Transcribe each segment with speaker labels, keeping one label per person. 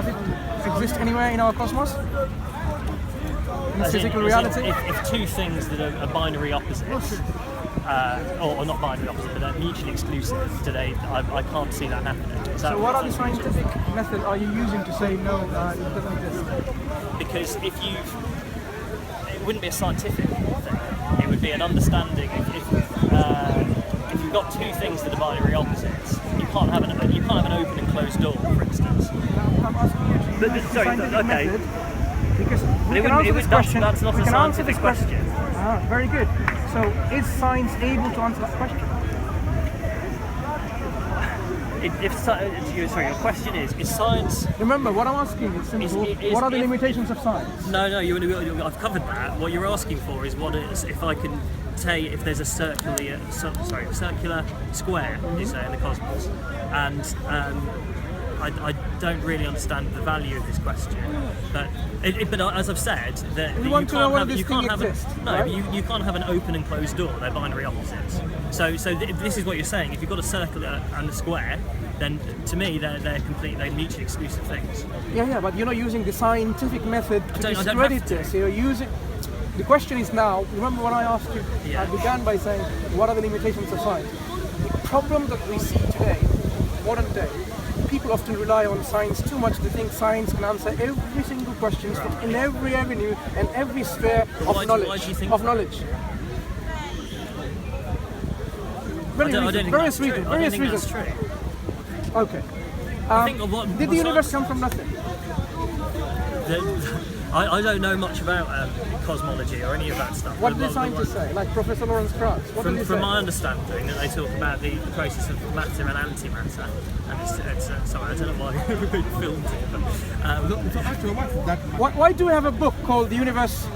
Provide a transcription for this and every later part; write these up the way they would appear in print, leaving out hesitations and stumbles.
Speaker 1: Does it exist anywhere in our cosmos? In physical reality?
Speaker 2: If two things that are binary opposites, or not binary opposite, but they're mutually exclusive today, I can't see that happening.
Speaker 1: So what are the scientific methods are you using to say no, it doesn't exist?
Speaker 2: Because it wouldn't be a scientific thing, it would be an understanding. If you've got two things that are binary opposites, you can't have an open and closed door, for instance.
Speaker 1: I'm asking you to use the scientific method, because we can answer this question.
Speaker 2: That's not a scientific question.
Speaker 1: Ah, very good. So is science able to answer that question?
Speaker 2: Your question is science...
Speaker 1: Remember, what I'm asking is simple. What are the limitations of science?
Speaker 2: No, I've covered that. What you're asking for is if I can say if there's a circular square, you say, in the cosmos, and I don't really understand the value of this question, but as I've said, that you can't have an open and closed door. They're binary opposites. So this is what you're saying. If you've got a circular and a square, then to me they're mutually exclusive things.
Speaker 1: Yeah, but you're not using the scientific method to discredit this. You're using. The question is now. Remember when I asked you? Yeah. I began by saying, what are the limitations of science? The problem that we see today, modern day. People often rely on science too much. They think science can answer every single question in every avenue and every sphere of knowledge.
Speaker 2: Why do you think
Speaker 1: knowledge. Various reasons.
Speaker 2: True.
Speaker 1: Okay. Did the universe come from nothing?
Speaker 2: I don't know much about cosmology or any of that stuff.
Speaker 1: What did the scientists say? Like Professor Lawrence Krauss?
Speaker 2: From my understanding, that they talk about the process of matter and antimatter. And it's sorry, I don't know why we filmed it. But,
Speaker 1: why do we have a book called The Universe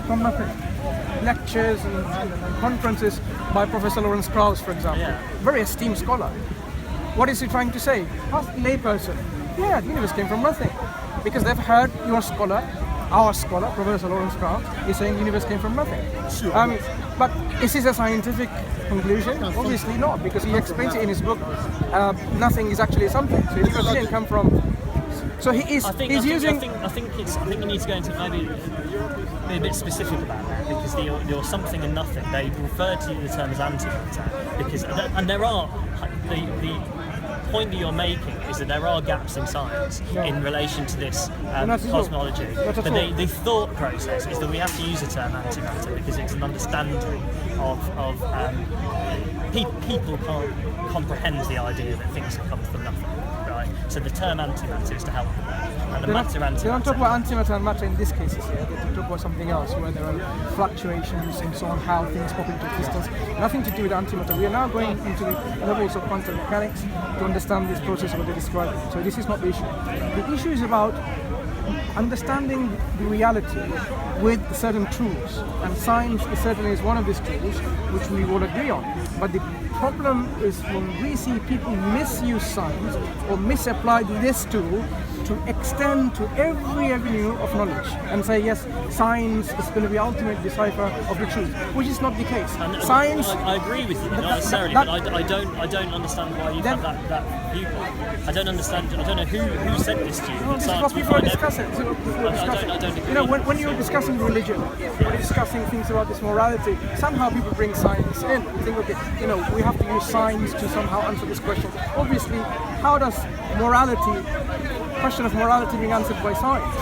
Speaker 1: from Nothing? Lectures and conferences by Professor Lawrence Krauss, for example.
Speaker 2: Yeah.
Speaker 1: Very esteemed scholar. What is he trying to say? Ask the layperson. Yeah, the universe came from nothing. Because they've heard our scholar, Professor Lawrence Krauss, is saying the universe came from nothing.
Speaker 2: Sure.
Speaker 1: But is this a scientific conclusion? Obviously not, because he explains it in his book. Nothing is actually something. So the universe didn't come from. So he's using.
Speaker 2: I think you need to go into maybe be a bit specific about that, because the something and nothing, they refer to the term as antimatter, because there are the point that you're making is that there are gaps in science in relation to this cosmology. But the thought process is that we have to use the term antimatter because it's an understanding of people can't comprehend the idea that things have come from nothing. Right? So the term antimatter is to help them. And the matter antimatter.
Speaker 1: They don't talk about antimatter and matter in this case here. They talk about something else where there are fluctuations and so on, how things pop into existence. Nothing to do with antimatter. We are now going into the levels of quantum mechanics to understand this process of what they describe. So this is not the issue. The issue is about understanding the reality with certain tools, and science certainly is one of these tools which we will agree on. But the problem is when we see people misuse science or misapply this tool to extend to every avenue of knowledge and say yes, science is going to be ultimate decipher of the truth, which is not the case. Science.
Speaker 2: I agree with you, not necessarily, but I don't understand why you have that viewpoint. I don't understand. I don't know who said this to you.
Speaker 1: Well, this is what people are discussing.
Speaker 2: I don't agree.
Speaker 1: You know, when you're discussing religion, when you're discussing things about this morality, somehow people bring science in. You think, okay, you know, we have to use science to somehow answer this question. Obviously, how does question of morality being answered by science?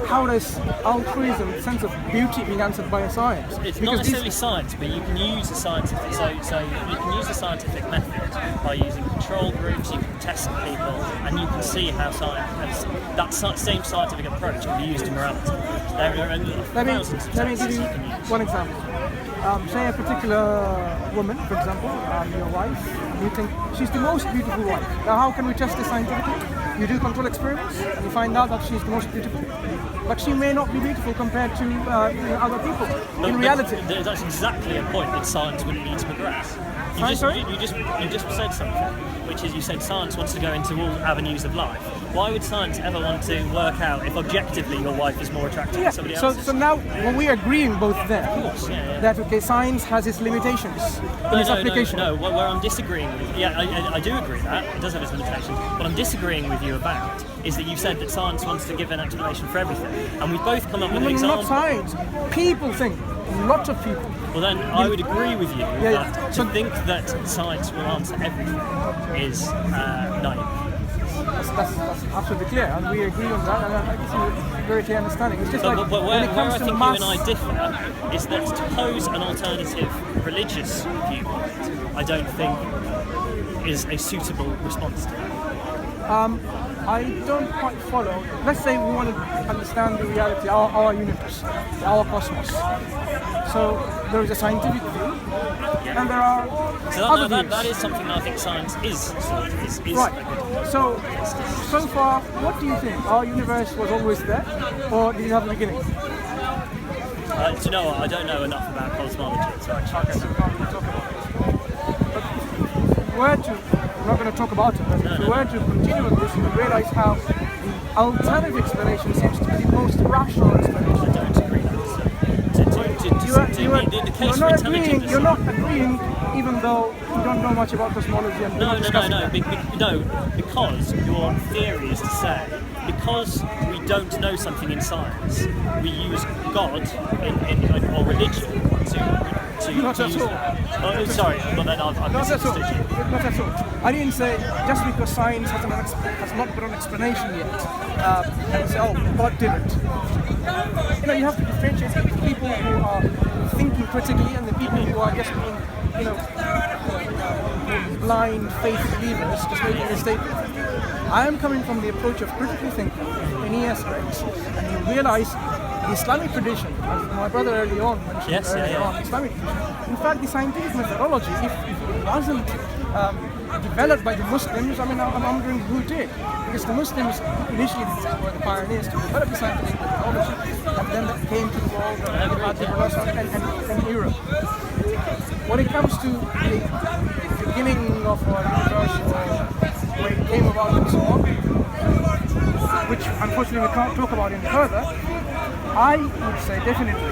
Speaker 1: How does altruism, sense of beauty being answered by science?
Speaker 2: It's not necessarily science, but you can use the scientific. So you can use the scientific method by using control groups. You can test people, and you can see how that same scientific approach can be used in morality.
Speaker 1: Let me give you one example. Say a particular woman, for example, your wife. You think she's the most beautiful wife. Now, how can we test this scientifically? You do control experiments, and you find out that she's the most beautiful. But she may not be beautiful compared to other people. In reality,
Speaker 2: that's exactly a point that science wouldn't need to progress. You just said something which is you said science wants to go into all avenues of life. Why would science ever want to work out if objectively your wife is more attractive than somebody else's?
Speaker 1: So now when we agreeing both then that okay, science has its limitations in its application.
Speaker 2: No, where I'm disagreeing with I do agree that it does have its limitations. What I'm disagreeing with you about is that you said that science wants to give an explanation for everything, and we've both come up with an example.
Speaker 1: Not science. People think. Lots of people.
Speaker 2: Well, then I would agree with you that to think that science will answer everything is naive.
Speaker 1: That's absolutely clear, and we agree on that, and I guess a very clear understanding. It's just
Speaker 2: but
Speaker 1: when it comes
Speaker 2: I
Speaker 1: to
Speaker 2: think
Speaker 1: mass...
Speaker 2: you and I differ is that to pose an alternative religious viewpoint, I don't think is a suitable response to that.
Speaker 1: I don't quite follow. Let's say we want to understand the reality, our universe, our cosmos. So there is a scientific view, and there are other views.
Speaker 2: That is something that I think science is
Speaker 1: right. So far, what do you think? Our universe was always there, or did it have a beginning?
Speaker 2: Do you know what? I don't know enough about cosmology, so
Speaker 1: okay, so we can't really talk about it. We're not going to talk about it, but if we were to continue with this, you would realize how the alternative explanation seems to be the most rational explanation.
Speaker 2: I don't agree with
Speaker 1: You're not agreeing, even though you don't know much about cosmology and
Speaker 2: No, because your theory is to say, because we don't know something in science, we use God or religion to
Speaker 1: not at all.
Speaker 2: Oh, sorry, but then I've misunderstood you.
Speaker 1: Not at all. I didn't say just because science has not got an explanation yet, and say, oh, God did it. You have to differentiate the people who are thinking critically and the people who are just being, blind faith believers, just making a statement. I am coming from the approach of critical thinking in any aspects, and you realize the Islamic tradition, as my brother early on mentioned Islamic tradition. In fact, the scientific methodology, if it wasn't developed by the Muslims, I'm wondering who did. Because the Muslims initially were the pioneers to develop the scientific methodology, and then that came to the world and Europe. When it comes to the beginning of our universe, or where it came about and so on, which unfortunately we can't talk about any further, I would say definitely, if we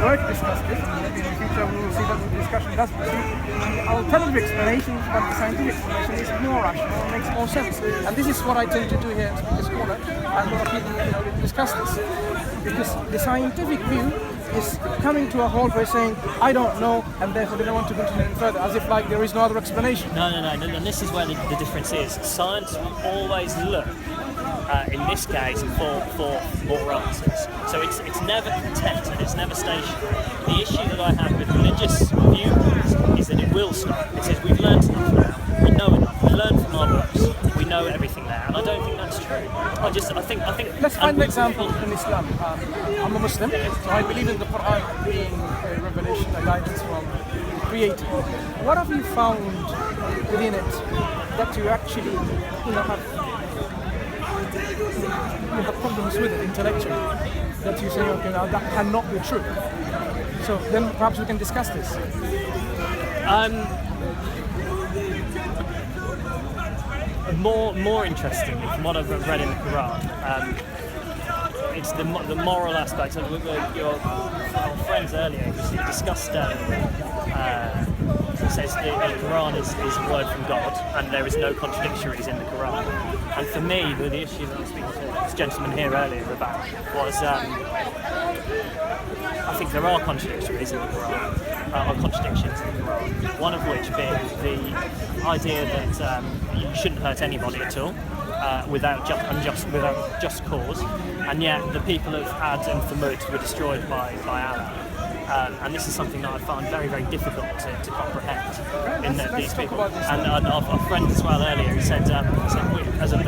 Speaker 1: were to discuss this, maybe in the future we will see that the discussion does proceed, the alternative explanation, but the scientific explanation is more rational and makes more sense. And this is what I tend to do here in Speaker's Corner, and a lot of people discuss this. Because the scientific view is coming to a halt by saying, I don't know, and therefore they don't want to continue any further, as if like there is no other explanation.
Speaker 2: No, and this is where the difference is. Science will always look, in this case, for more answers. So it's never content and it's never stationary. The issue that I have with religious viewpoints is that it will stop. It says we've learned enough now, we know enough, we learn from our books, we know everything there, and I don't think that's true. I think.
Speaker 1: Let's find an example in Islam. I'm a Muslim, so I believe in the Quran being a revelation, a guidance from the Creator. What have you found within it that you actually have problems with it intellectually, that you say, okay, now that cannot be true? So then perhaps we can discuss this.
Speaker 2: More interestingly, from what I've read in the Quran, it's the moral aspect. So your friends earlier we discussed. It says the Quran is a word from God, and there is no contradictories in the Quran. And for me, the issue that I was speaking to this gentleman here earlier about was, I think there are contradictories in the Quran, or contradictions in the Quran. One of which being the idea that you shouldn't hurt anybody at all, without just cause, and yet the people of Ad and Thamud were destroyed by Allah. And this is something that I found very, very difficult to comprehend in these people. And our friend as well earlier, he said, as a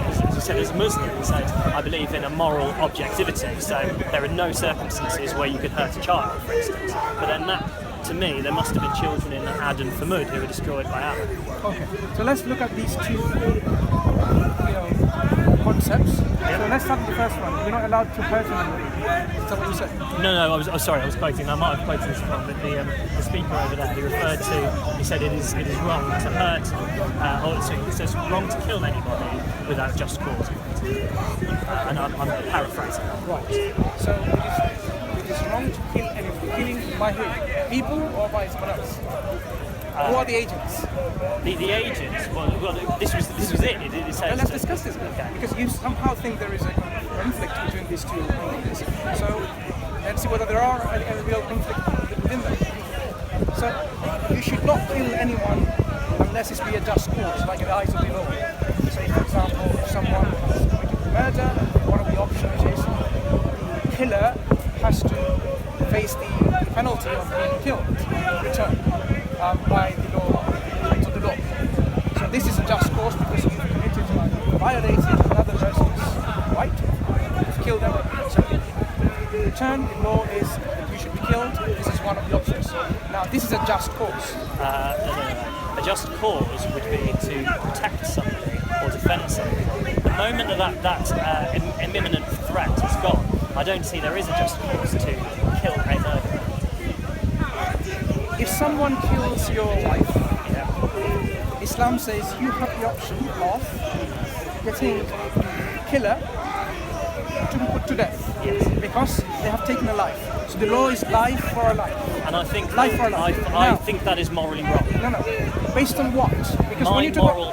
Speaker 2: Muslim, he said, I believe in a moral objectivity. So there are no circumstances where you could hurt a child, for instance. But then to me, there must have been children in Ad and Thamud who were destroyed by Allah.
Speaker 1: Okay, so let's look at these two, concepts. So let's start with the first one. You're not allowed to hurt anybody. Is that what you said?
Speaker 2: No, I was sorry, I was quoting. I might have quoted this wrong, but the speaker over there, he said it is wrong to hurt, it says wrong to kill anybody without just cause. And I'm paraphrasing.
Speaker 1: Right. So it is wrong to kill anybody. Killing by who? People or by someone else? Who are the agents?
Speaker 2: The agents. Well, this was it. It says.
Speaker 1: Well, let's discuss this.
Speaker 2: Okay.
Speaker 1: Because you somehow think there is a conflict between these two ideas. So let's see whether there are a real conflict within them. So you should not kill anyone unless it's be a just cause, like in the eyes of the law. Say, for example, if someone has committed murder, one of the options is the killer has to face the penalty of being killed in return by the law, to the law. So this is a just cause because you've committed, violated another person's right, you've killed them. So in return, the law is that you should be killed. This is one of the options. Now, this is a just cause.
Speaker 2: No. A just cause would be to protect somebody or defend somebody. The moment that imminent threat is gone, I don't see there is a just cause to kill a murderer.
Speaker 1: If someone kills your wife, Islam says you have the option of getting the killer to be put to death.
Speaker 2: Yes.
Speaker 1: Because they have taken a life. So the law is life for a life.
Speaker 2: And I think
Speaker 1: life for a life.
Speaker 2: I think that is morally wrong.
Speaker 1: No. Based on what? Because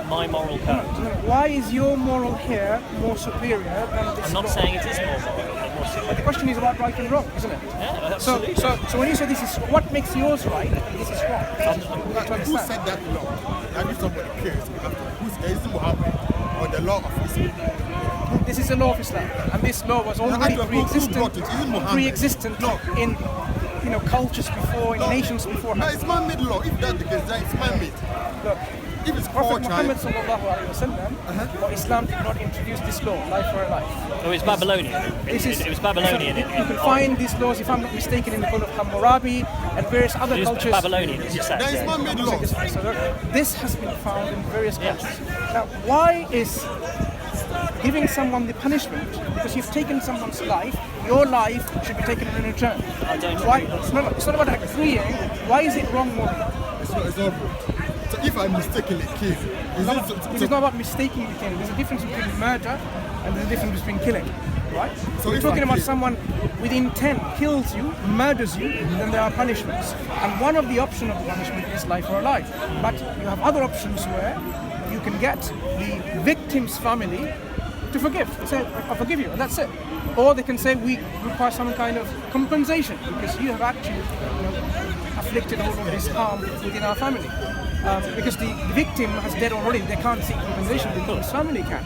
Speaker 2: my moral code.
Speaker 1: Why is your moral here more superior than this?
Speaker 2: I'm not
Speaker 1: law?
Speaker 2: saying it is more moral.
Speaker 1: But the question is about right and wrong, isn't it?
Speaker 2: Yeah, absolutely.
Speaker 1: So when you say this is what makes yours right, this is wrong. You have to
Speaker 3: Who
Speaker 1: understand.
Speaker 3: said that law? That if somebody kills, who's Muhammad or the law of Islam?
Speaker 1: This is the law of Islam, and this law was already pre-existent in cultures before, in nations before.
Speaker 3: No, it's man-made law. If that's the case, then it's man-made.
Speaker 1: Look,
Speaker 3: if it's
Speaker 1: Prophet Muhammad sallallahu alaihi wasallam, or Islam did not introduce this law, life for a life.
Speaker 2: Oh, it's Babylonian. It was Babylonian.
Speaker 1: You can find these laws, if I'm not mistaken, in the book of Hammurabi and various other cultures.
Speaker 2: Babylonian, as you said.
Speaker 3: That is man-made law.
Speaker 1: So this has been found in various cultures. Now, why is giving someone the punishment because you've taken someone's life, your life should be taken in return?
Speaker 2: I don't
Speaker 1: Why?
Speaker 2: agree.
Speaker 1: It's not about agreeing. Why is it wrong morally?
Speaker 3: It's all good. So if I mistakenly kill,
Speaker 1: It is not about mistaking killing. There's a difference between murder and there's a difference between killing. Right?
Speaker 3: So
Speaker 1: we're
Speaker 3: if
Speaker 1: talking
Speaker 3: I
Speaker 1: about
Speaker 3: kill-
Speaker 1: someone with intent kills you, murders you, then there are punishments. And one of the options of the punishment is life or life. But you have other options where you can get the victim's family to forgive. They say, I forgive you, and that's it. Or they can say, we require some kind of compensation because you have actually afflicted all of this harm within our family. Because the victim has dead already, they can't seek compensation, the victim's family can.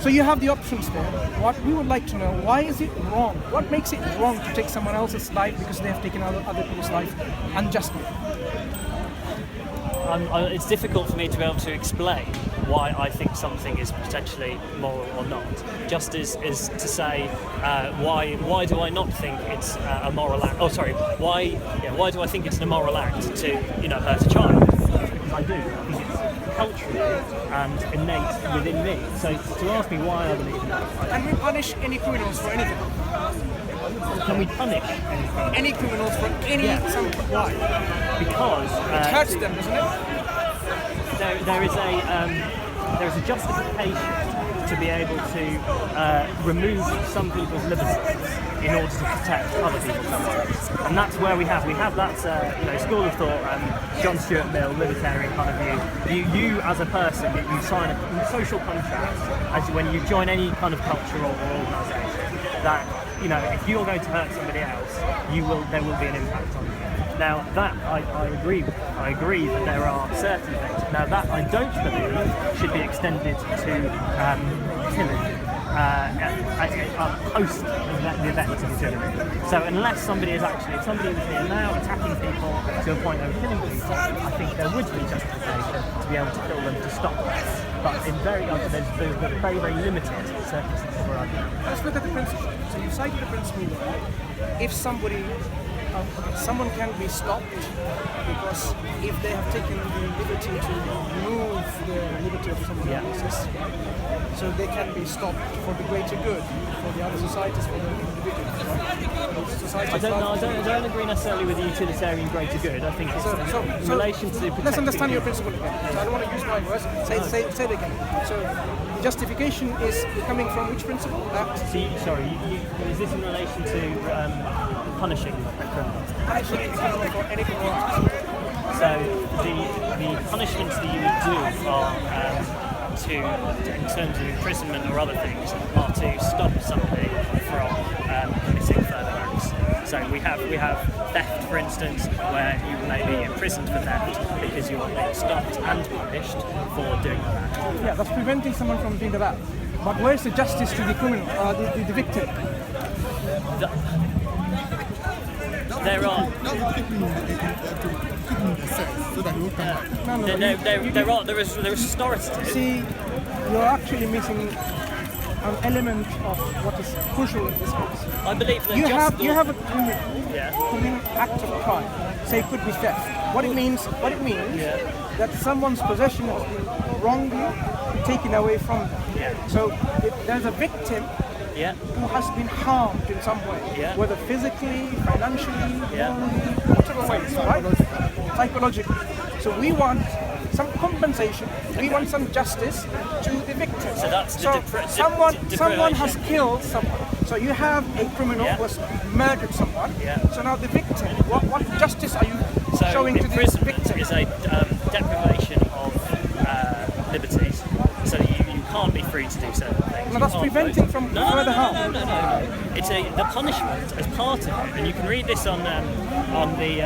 Speaker 1: So you have the options there. What we would like to know, why is it wrong? What makes it wrong to take someone else's life because they have taken other people's life unjustly?
Speaker 2: It's difficult for me to be able to explain why I think something is potentially moral or not. Just as to say, why do I not think it's a moral act? Oh, sorry. Why do I think it's an immoral act to hurt a child? Because I do. I think it's cultural and innate within me. So to ask me why I believe in that,
Speaker 1: Can we punish any criminals for anything?
Speaker 2: can we punish anything?
Speaker 1: Any criminals for any something? Why?
Speaker 2: Because
Speaker 1: It hurts them, doesn't it?
Speaker 2: there is a justification to be able to remove some people's liberties in order to protect other people's liberties, and that's where we have that school of thought, John Stuart Mill, libertarian kind of view. You as a person, you sign a social contract as when you join any kind of culture or organisation that if you're going to hurt somebody else, there will be an impact on you. Now that I agree with. I agree that there are certain things. Now that I don't believe should be extended to killing post the event of killing. So unless somebody is if somebody was here now attacking people to a point of killing people, I think there would be justification to be able to kill them to stop that. But there's very, very limited circumstances where I do.
Speaker 1: Let's look at the principle. So you cited the principle where if somebody okay, someone can be stopped because if they have taken the liberty to remove the liberty of someone else's, so they can be stopped for the greater good, for the other societies, for the individuals. Right?
Speaker 2: I don't agree necessarily with the utilitarian greater good. I think it's in relation to protecting.
Speaker 1: Let's understand your principle again. So I don't want to use my words. Say it again. So the justification is coming from which principle?
Speaker 2: Is this in relation to punishing criminals?
Speaker 1: Punishing criminals for anything wrong.
Speaker 2: So the punishments that you would do are in terms of imprisonment or other things, are to stop somebody from committing further acts. So we have theft, for instance, where you may be imprisoned for theft because you are being stopped and punished for doing that.
Speaker 1: Yeah, that's preventing someone from doing that. But where's the justice to the criminal, the victim?
Speaker 2: There are. There is historicity.
Speaker 1: See, you're actually missing an element of what is crucial in this case.
Speaker 2: I believe that
Speaker 1: you have a criminal committing act of crime. Say it could be theft. What it means that someone's possession has been wrongly taken away from them.
Speaker 2: Yeah.
Speaker 1: So if there's a victim who has been harmed in some way, whether physically, financially, morally, whatever ways, right? Psychologically. So we want some compensation, we want some justice to the victim.
Speaker 2: So that's
Speaker 1: someone has killed someone. So you have a criminal who has murdered someone. So now the victim, what justice are you showing to the victim?
Speaker 2: Is a deprivation of liberties. So you can't be free to do certain things.
Speaker 1: No, that's preventing from further harm.
Speaker 2: No. It's the punishment as part of it, and you can read this on the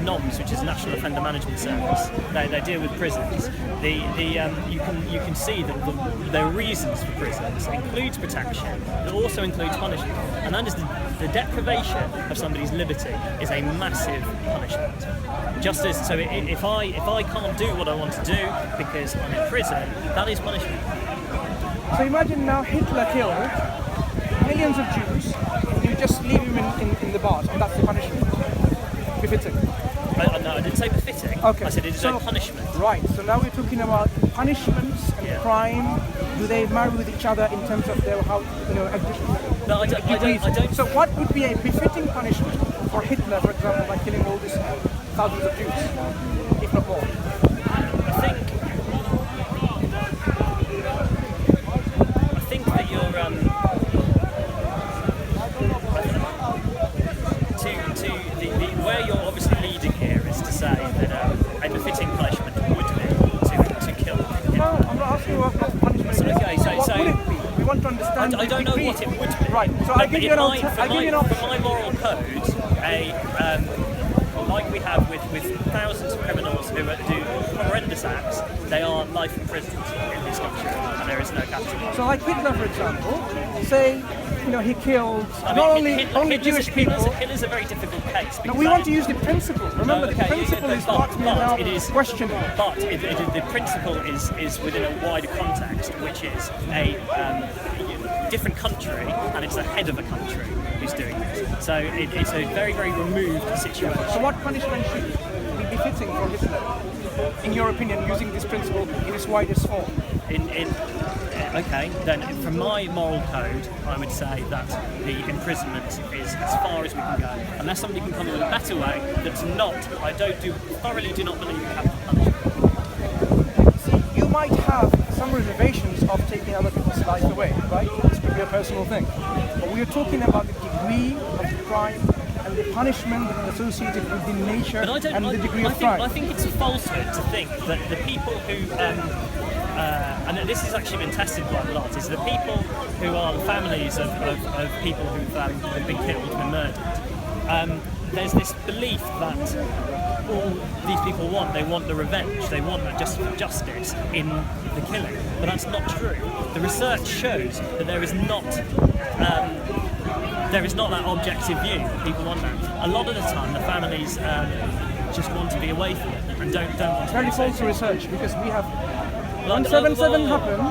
Speaker 2: NOMS, which is National Offender Management Service. They deal with prisons. You can see that the reasons for prisons includes protection. It also includes punishment, and that is the deprivation of somebody's liberty is a massive punishment. Just as so, if I can't do what I want to do because I'm in prison, that is punishment.
Speaker 1: So imagine now Hitler killed millions of Jews, and you just leave him in the bars, and that's the punishment. Befitting.
Speaker 2: No, I didn't say befitting.
Speaker 1: Okay.
Speaker 2: I said it is a punishment.
Speaker 1: Right. So now we're talking about punishments and crime. Do they marry with each other in terms of their
Speaker 2: No, I don't.
Speaker 1: So what would be a befitting punishment for Hitler, for example, by killing all these thousands of Jews, if not more?
Speaker 2: I think that you're where you're obviously leading here is to say that a befitting punishment would be to kill.
Speaker 1: No, I'm not asking you what punishment is.
Speaker 2: Okay,
Speaker 1: what would it be? We want to understand.
Speaker 2: I don't know what it would be.
Speaker 1: Right. So I give you an option.
Speaker 2: For my moral code, like we have with thousands of criminals who do horrendous acts, they are life imprisoned in this country, and there is no capital.
Speaker 1: So, like Hitler, for example, say he killed only Jewish people.
Speaker 2: Hitler's a very difficult case.
Speaker 1: No, we want to use the principle. Remember, the principle is what we are now questioning.
Speaker 2: But the principle is within a wider context, which is a different country, and it's the head of a country who's doing this. So it's a very, very removed situation.
Speaker 1: So what punishment should be befitting for Hitler, in your opinion, using this principle in its widest form?
Speaker 2: Okay, then from my moral code, I would say that the imprisonment is as far as we can go. Unless somebody can come up with a better way that's not, thoroughly do not believe in capital punishment.
Speaker 1: See, you might have some reservations of taking other people's lives away, right? This could be a personal thing. But we are talking about the degree of the crime and the punishment associated with the nature and the degree of crime.
Speaker 2: I think it's a falsehood to think that the people who and this has actually been tested quite a lot, is the people who are the families of people who've been killed and murdered. There's this belief that all these people want the revenge, they want justice in the killing, but that's not true. The research shows that there is not that objective view. People want that. A lot of the time, the families just want to be away from it and don't want to.
Speaker 1: Very false research, because we have When 7/7 happened,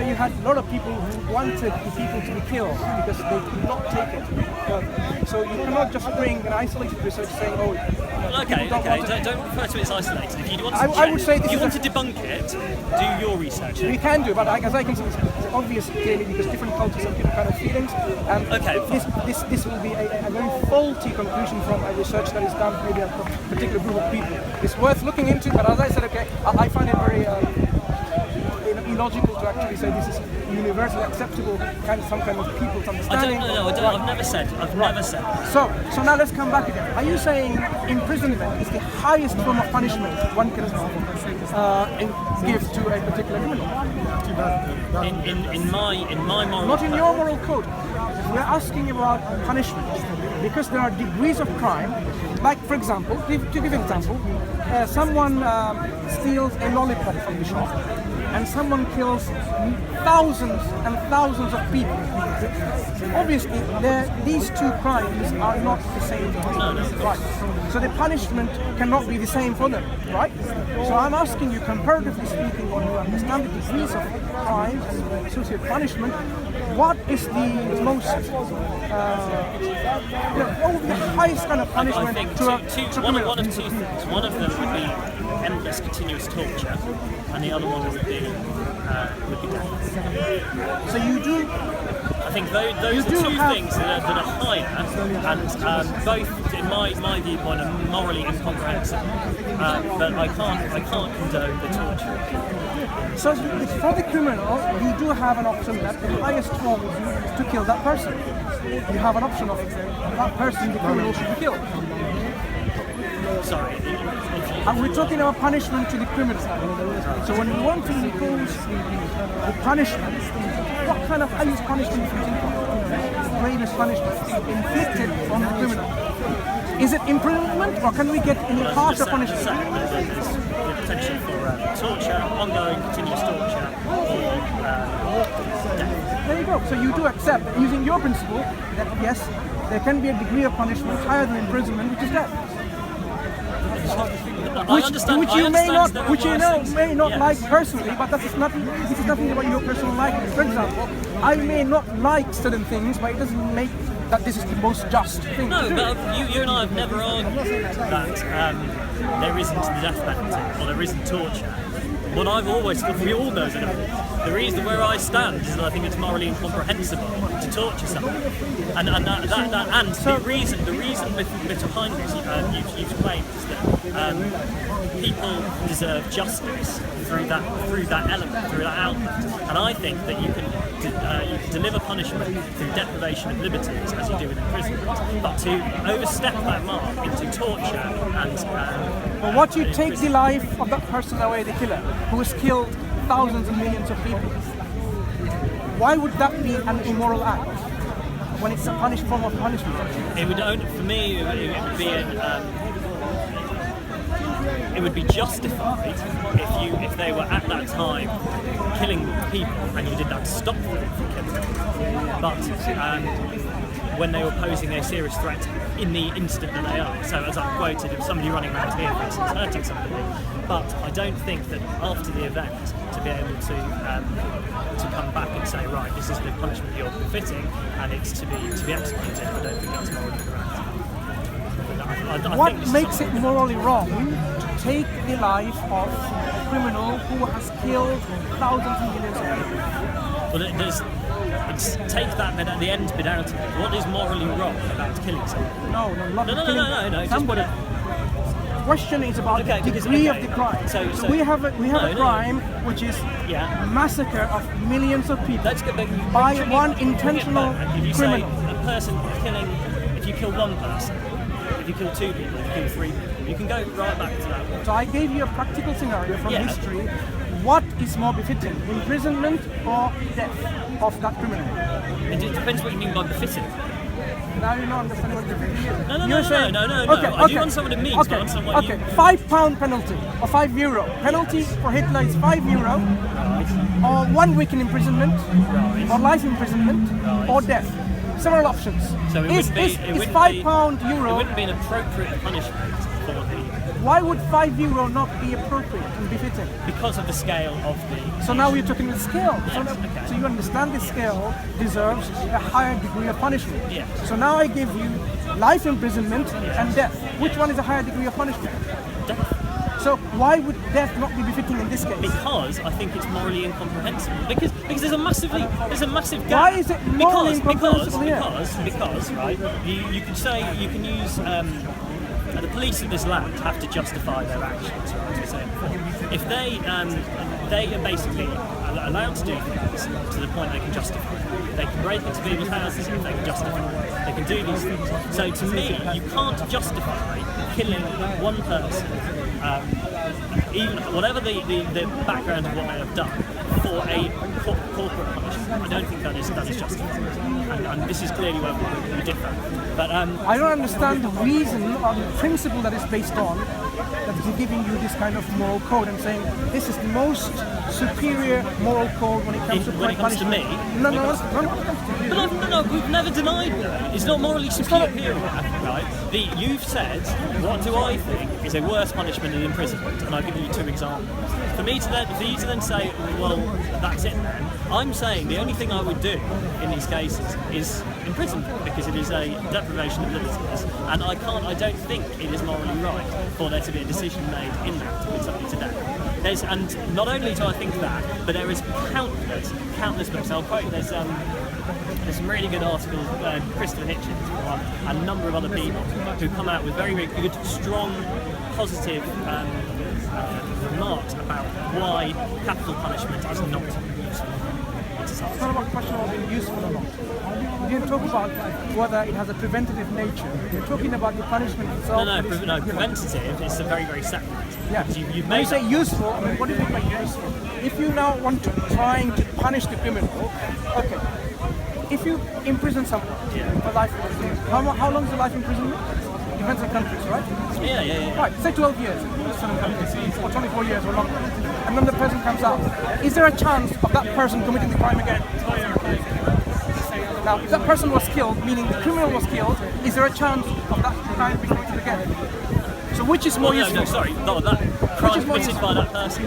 Speaker 1: you had a lot of people who wanted the people to be killed because they could not take it. So you cannot just bring an isolated research saying, oh,
Speaker 2: okay, don't refer to it as isolated. If you want to,
Speaker 1: I would say
Speaker 2: if you want to debunk it, do your research.
Speaker 1: We can do, but as I can see, it's obvious clearly because different cultures have different kind of feelings. And this will be a very faulty conclusion from a research that is done maybe a particular group of people. It's worth looking into, but as I said, I find it very illogical to actually say this is universally acceptable, some kind of people's understanding.
Speaker 2: I've never said.
Speaker 1: So now let's come back again. Are you saying imprisonment is the highest form of punishment one can give to a particular criminal?
Speaker 2: In my moral
Speaker 1: not in your moral code. We're asking about punishment because there are degrees of crime. Like, for example, to give an example, someone steals a lollipop from the shop, and someone kills thousands and thousands of people. Obviously, these two crimes are not the same thing, right? So the punishment cannot be the same for them, right? So I'm asking you, comparatively speaking, when you understand the degrees of crime and associated punishment, what is the most, what would be the highest kind of punishment to a criminal?
Speaker 2: One of two things. One of them would be endless, continuous torture, and the other one would be death.
Speaker 1: So you do.
Speaker 2: I think those are two things that are higher, and both, in my viewpoint, are morally incomprehensible. But I can't condone the torture.
Speaker 1: So for the criminal, you do have an option that the highest form is to kill that person. You have an option of that person, the criminal, should be killed.
Speaker 2: Sorry.
Speaker 1: And we're talking about punishment to the criminal. So when you want to impose the punishment, what kind of highest punishment do you think of? Gravest punishment inflicted on the criminal? Is it imprisonment, or can we get any harsher punishment?
Speaker 2: There's the potential for torture, ongoing continuous torture, or death.
Speaker 1: There you go. So you do accept, using your principle, that yes, there can be a degree of punishment higher than imprisonment, which is death. Which you may not like personally, but this is nothing about your personal liking. For example, I may not like certain things, but it doesn't make that this is the most just thing to do.
Speaker 2: No, but you and I have never argued that there isn't the death penalty or there isn't torture. What I've always, we all know that the reason where I stand is that I think it's morally incomprehensible to torture someone, and the reason behind this you've claimed is that people deserve justice through that element, through that outlet, and I think that you can deliver punishment through deprivation of liberties as you do with imprisonment, but to overstep that mark into torture and
Speaker 1: but what you take the life of that person away, the killer, who has killed thousands and millions of people, why would that be an immoral act when it's a form of punishment?
Speaker 2: It would, for me, it would be justified if they were at that time killing people and you did that to stop them from killing them. But when they were posing a serious threat in the instant that they are. So as I quoted, if somebody running around here, for instance, hurting somebody, but I don't think that after the event to be able to come back and say, right, this is the punishment you're befitting and it's to be executed, I don't think that's morally correct.
Speaker 1: What makes it morally wrong to take the life of a criminal who has killed thousands and millions of people?
Speaker 2: Well, take that bit at the end bit out of it. What is morally wrong about killing someone?
Speaker 1: No.
Speaker 2: Somebody.
Speaker 1: The question is about the degree of the crime. So we have a crime which is massacre of millions of people by one intentional
Speaker 2: if you
Speaker 1: criminal.
Speaker 2: Say a person killing, if you kill one person, if you kill two people, if you kill three people, you can go right back to that one.
Speaker 1: So I gave you a practical scenario from history. What is more befitting, imprisonment or death of that criminal?
Speaker 2: It depends what you mean by befitting.
Speaker 1: Now you're not understanding what befitting is.
Speaker 2: No. I do understand what it means, but I understand what you...
Speaker 1: £5 penalty or €5. Penalty for Hitler is €5, or 1 week in imprisonment, or life imprisonment, or death. Several options.
Speaker 2: So
Speaker 1: is £5 euro...
Speaker 2: It wouldn't be an appropriate punishment for the
Speaker 1: why would €5 not be appropriate and befitting?
Speaker 2: Because of the scale of the.
Speaker 1: So now we're talking with scale.
Speaker 2: Yes, okay.
Speaker 1: So you understand the scale deserves a higher degree of punishment.
Speaker 2: Yes.
Speaker 1: So now I give you life imprisonment and death. Which one is a higher degree of punishment?
Speaker 2: Death.
Speaker 1: So why would death not be befitting in this case?
Speaker 2: Because I think it's morally incomprehensible. Because there's a massive gap.
Speaker 1: Why is it morally incomprehensible here?
Speaker 2: Because right, you can say you can use the police of this land have to justify their actions. Right, as we say before. If they are basically allowed to do things to the point they can justify. They can break into people's houses if they can justify it. They can do these things. So to me, you can't justify killing one person. Even whatever the background of what they have done for a corporate punishment, I don't think that is justified. And this is clearly where we differ. But
Speaker 1: I don't understand the reason or the principle that is based on that is giving you this kind of moral code and saying this is the most superior moral code when it comes to punishment.
Speaker 2: Me.
Speaker 1: No,
Speaker 2: we've never denied that. It's not morally superior, right? You've said, what do I think is a worse punishment than imprisonment? And I've given you 2 examples. For you to then say, well, that's it then, I'm saying the only thing I would do in these cases is imprisonment because it is a deprivation of liberties, and I don't think it is morally right for there to be a decision made in that to put somebody to death. And not only do I think that, but there is countless books. I'll quote. There's some really good articles, Christopher Hitchens and a number of other people who come out with very, very good, strong, positive remarks about why capital punishment is not useful.
Speaker 1: It's not about a question of being useful or not. We didn't talk about whether it has a preventative nature. We're talking about the punishment itself.
Speaker 2: No, preventative is a very, very separate.
Speaker 1: Yeah.
Speaker 2: You've
Speaker 1: when
Speaker 2: made
Speaker 1: you say useful, I mean, what do you mean by useful? If you now want to trying to punish the criminal, okay. If you imprison someone for life imprisonment, how long is the life imprisonment? Depends on countries, right?
Speaker 2: Yeah.
Speaker 1: Right, say 12 years in some countries, or 24 years or longer. And then the person comes out. Is there a chance of that person committing the crime again? Now, if that person was killed, meaning the criminal was killed, is there a chance of that crime being committed again? So which is more useful?
Speaker 2: No, sorry, not that. Crime committed by that person.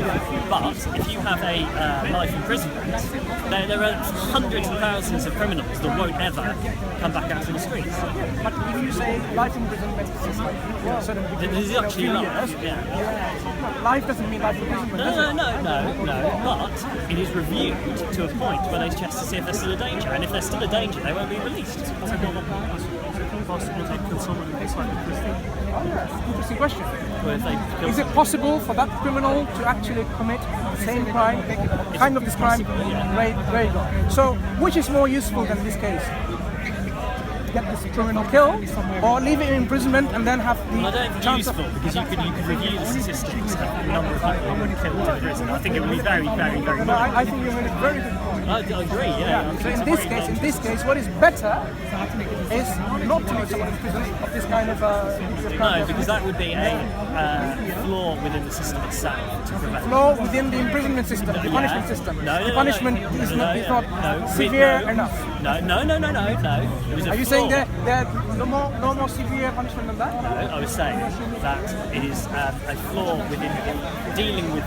Speaker 2: But if you have a life imprisonment, there are hundreds and thousands of criminals that won't ever come back out to the streets.
Speaker 1: But if you say life imprisonment is like certain
Speaker 2: there's actually life.
Speaker 1: Yeah. Life doesn't mean life imprisonment.
Speaker 2: No. But it is reviewed to a point where they test to see if they're still a danger, and if they're still a danger, they won't be released.
Speaker 1: Interesting question.
Speaker 2: Is
Speaker 1: it possible for that criminal to actually commit the same crime, kind of this crime? There you go. So, which is more useful than this case? Get this criminal killed, or leave it in imprisonment and then have the
Speaker 2: I don't think
Speaker 1: chance
Speaker 2: useful because you could review the statistics of the number of people who were killed in prison. I think it would be very, very, very.
Speaker 1: No, I think you made a very good point.
Speaker 2: I agree. Yeah.
Speaker 1: So in this case, what is better is not to leave someone in prison of this kind of.
Speaker 2: No, because that would be a flaw within the system itself to prevent.
Speaker 1: Flaw within the imprisonment system, the punishment system. The punishment is not severe enough.
Speaker 2: No.
Speaker 1: Are you saying that there are no more severe punishment than that?
Speaker 2: No, I was saying that it is a flaw within dealing with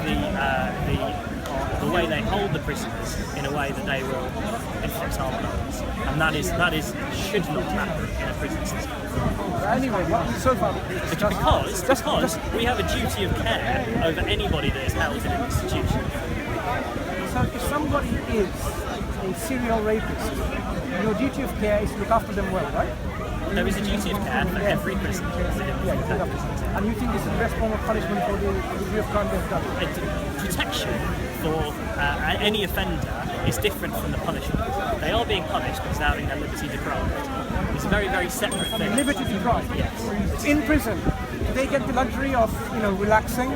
Speaker 2: the way they hold the prisoners in a way that they will inflict harm on others, and that should not happen in a prison system.
Speaker 1: Anyway, so far
Speaker 2: because we have a duty of care over anybody that is held in an institution.
Speaker 1: So if somebody is a serial rapist, your duty of care is to look after them well, right?
Speaker 2: There is a duty of care for every prisoner.
Speaker 1: And you think this is the best form of punishment for the degree of crime they've done?
Speaker 2: Protection for any offender is different from the punishment. They are being punished because they're having their liberty deprived. It's a very, very separate thing.
Speaker 1: Liberty deprived?
Speaker 2: Yes.
Speaker 1: In prison, do they get the luxury of, relaxing?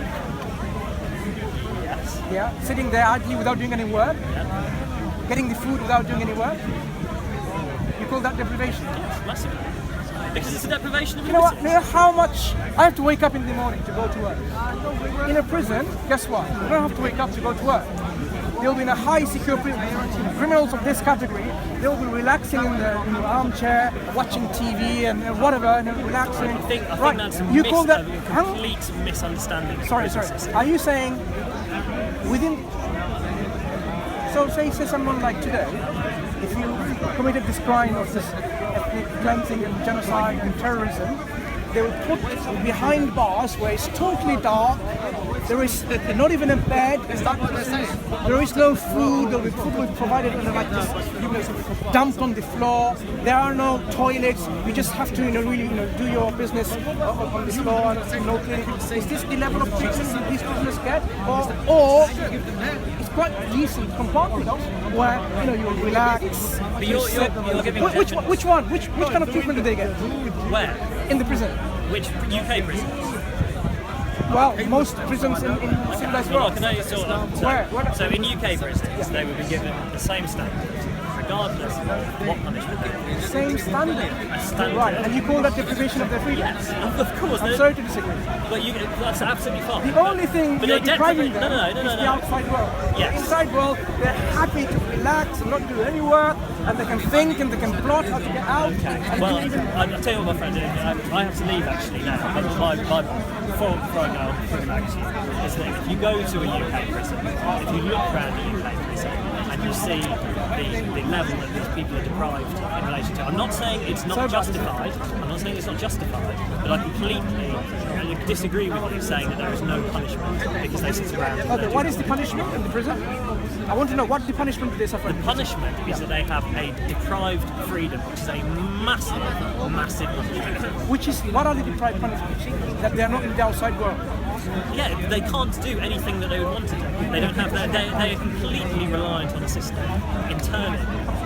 Speaker 2: Yes.
Speaker 1: Yeah. Sitting there idly without doing any work?
Speaker 2: Yeah.
Speaker 1: Getting the food without doing any work? You call that deprivation?
Speaker 2: Yes, massively. Because it's a deprivation of
Speaker 1: You know how much I have to wake up in the morning to go to work. In a prison, guess what? You don't have to wake up to go to work. they'll be in a high secure prison. Criminals of this category, they'll be relaxing in the armchair, watching TV and whatever, and relaxing.
Speaker 2: I think
Speaker 1: right?
Speaker 2: that's
Speaker 1: You call that?
Speaker 2: a complete misunderstanding. of
Speaker 1: Sorry.
Speaker 2: prison system.
Speaker 1: Are you saying within? So say someone like today, if you committed this crime of this ethnic cleansing and genocide and terrorism, they will put behind bars where it's totally dark. There is not even a bed. There is no food. The food will be provided in like this, dumped on the floor. There are no toilets. You just have to, really, do your business on the floor. Is this the level of treatment these prisoners get, or it's quite decent compartment where you relax?
Speaker 2: But you're giving
Speaker 1: Which one? Which kind of treatment do they get
Speaker 2: where?
Speaker 1: in the prison?
Speaker 2: Which UK prisons?
Speaker 1: Well, most prisons in civilized
Speaker 2: Well,
Speaker 1: world.
Speaker 2: can I sort of
Speaker 1: Where?
Speaker 2: So in UK prisons, they would be given the same standard, regardless of what punishment they get.
Speaker 1: Same standard.
Speaker 2: A standard.
Speaker 1: Right, and you call that deprivation of their freedom?
Speaker 2: Yes, of course.
Speaker 1: I'm sorry to disagree.
Speaker 2: But that's absolutely fine.
Speaker 1: The only thing
Speaker 2: But
Speaker 1: you're
Speaker 2: they
Speaker 1: depriving
Speaker 2: deprivate-
Speaker 1: them is the outside world.
Speaker 2: Yes.
Speaker 1: The inside world, they're happy to relax and not do any work, and they can think and they can plot how to get out. And
Speaker 2: Well,
Speaker 1: do even
Speaker 2: I'll tell you what, my friend, I have to leave actually now. But before I go, I'll bring it back to you. Is that if you go to a UK prison, if you look around a UK prison, and you see the level that these people are deprived in relation to, I'm not saying it's not justified. I'm not saying it's not justified, but I completely disagree with you saying that there is no punishment because they sit around. And
Speaker 1: okay, what is the punishment in the prison? I want to know, what the punishment do they suffer?
Speaker 2: The punishment is that they have a deprived freedom, which is a massive, massive punishment.
Speaker 1: What are the deprived punishments? That they are not in the outside world.
Speaker 2: Yeah, they can't do anything that they would want to do. They don't have that. They are completely reliant on a system internally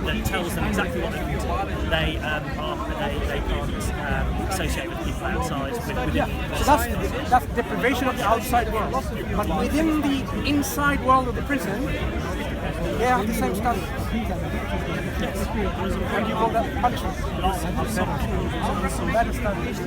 Speaker 2: that tells them exactly what they can do. They can't associate with people outside.
Speaker 1: So that's deprivation of the outside world. But within the inside world of the prison, they have the same standards. And you call that punishment? That is standard.